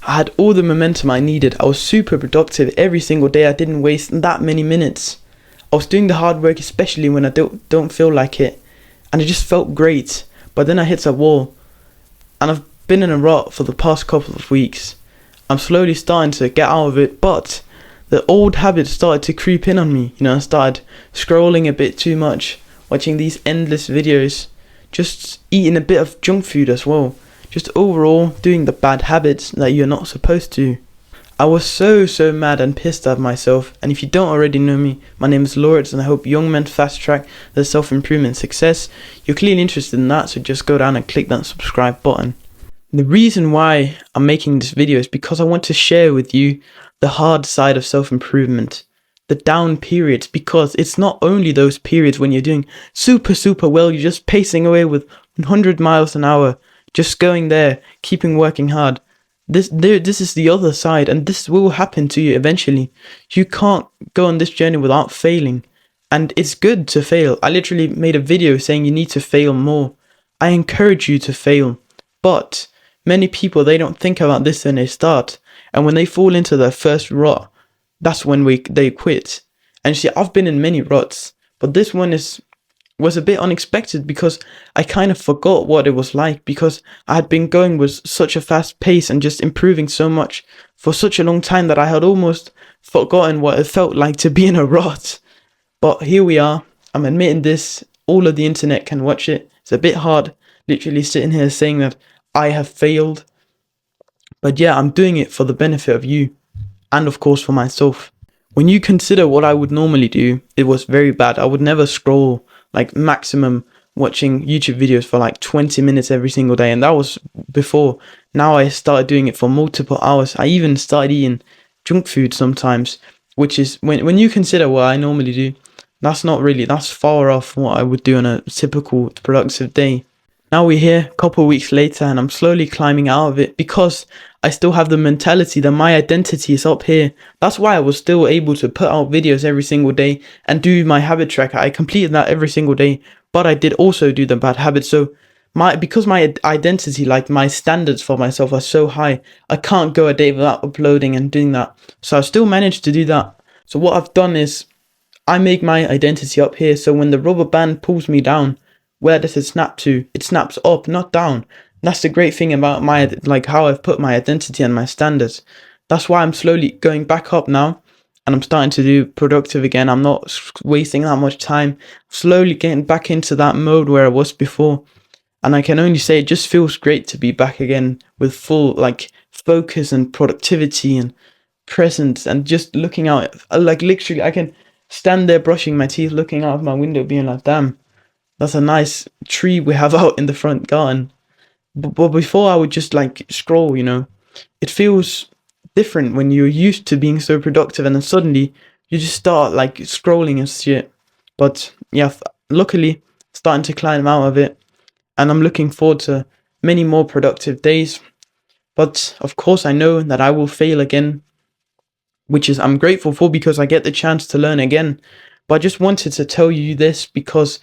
I had all the momentum I needed. I was super productive every single day. I didn't waste that many minutes. I was doing the hard work, especially when I don't feel like it, and it just felt great. But then I hit a wall, and I've been in a rut for the past couple of weeks. I'm slowly starting to get out of it, but the old habits started to creep in on me. I started scrolling a bit too much, watching these endless videos, just eating a bit of junk food as well. Just overall doing the bad habits that you're not supposed to. I was so mad and pissed at myself, and if you don't already know me, my name is Lawrence and I help young men fast track their self-improvement success. You're clearly interested in that, so just go down and click that subscribe button. The reason why I'm making this video is because I want to share with you the hard side of self-improvement, the down periods, because it's not only those periods when you're doing super well, you're just pacing away with 100 miles an hour, just going there, keeping working hard. This is the other side, and this will happen to you eventually. You can't go on this journey without failing, and it's good to fail. I literally made a video saying you need to fail more. I encourage you to fail, but many people, they don't think about this when they start, and when they fall into their first rut, that's when they quit. And see, I've been in many ruts, but this one was a bit unexpected because I kind of forgot what it was like, because I had been going with such a fast pace and just improving so much for such a long time that I had almost forgotten what it felt like to be in a rut. But here we are. I'm admitting this. All of the internet can watch it. It's a bit hard literally sitting here saying that I have failed. But yeah, I'm doing it for the benefit of you and of course for myself. When you consider what I would normally do, it was very bad. I would never scroll, like maximum watching YouTube videos for like 20 minutes every single day, and that was before. Now I started doing it for multiple hours. I even started eating junk food sometimes, which is when you consider what I normally do, that's far off what I would do on a typical productive day. Now we're here a couple of weeks later, and I'm slowly climbing out of it because I still have the mentality that my identity is up here. That's why I was still able to put out videos every single day and do my habit tracker. I completed that every single day, but I did also do the bad habits. So because my identity, like my standards for myself are so high, I can't go a day without uploading and doing that. So I still managed to do that. So what I've done is I make my identity up here. So when the rubber band pulls me down, where does it snap to? It snaps up, not down. That's the great thing about how I've put my identity and my standards. That's why I'm slowly going back up now, and I'm starting to do productive again. I'm not wasting that much time. Slowly getting back into that mode where I was before. And I can only say it just feels great to be back again with full focus and productivity and presence, and just looking out. Literally I can stand there brushing my teeth, looking out of my window being like, damn, that's a nice tree we have out in the front garden. But before I would just scroll, it feels different when you're used to being so productive and then suddenly you just start scrolling and shit. But yeah, luckily starting to climb out of it, and I'm looking forward to many more productive days. But of course I know that I will fail again, which is I'm grateful for because I get the chance to learn again. But I just wanted to tell you this because,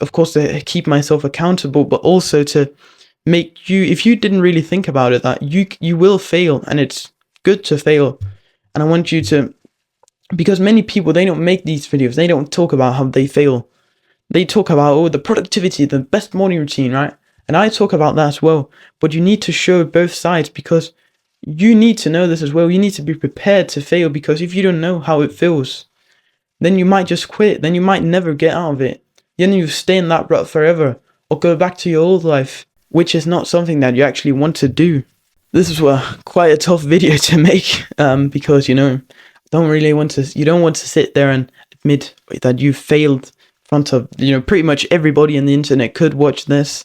of course, to keep myself accountable, but also to make you, if you didn't really think about it, that you will fail, and it's good to fail. And I want you to, because many people, they don't make these videos, they don't talk about how they fail. They talk about the productivity, the best morning routine, right? And I talk about that as well, but you need to show both sides, because you need to know this as well. You need to be prepared to fail, because if you don't know how it feels, then you might just quit, then you might never get out of it. Then you stay in that rut forever, or go back to your old life, which is not something that you actually want to do. This was quite a tough video to make, because you don't want to sit there and admit that you failed in front of pretty much everybody on the internet could watch this.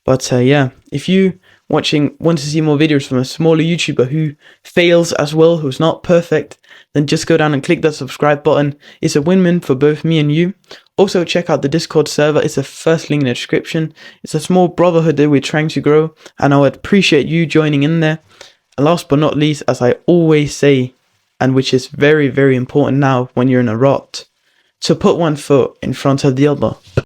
But yeah, if you want to see more videos from a smaller YouTuber who fails as well, who's not perfect, then just go down and click that subscribe button. It's a win-win for both me and you. Also, check out the Discord server. It's the first link in the description. It's a small brotherhood that we're trying to grow, and I would appreciate you joining in there. And last but not least, as I always say, and which is very, very important now when you're in a rut, to put one foot in front of the other.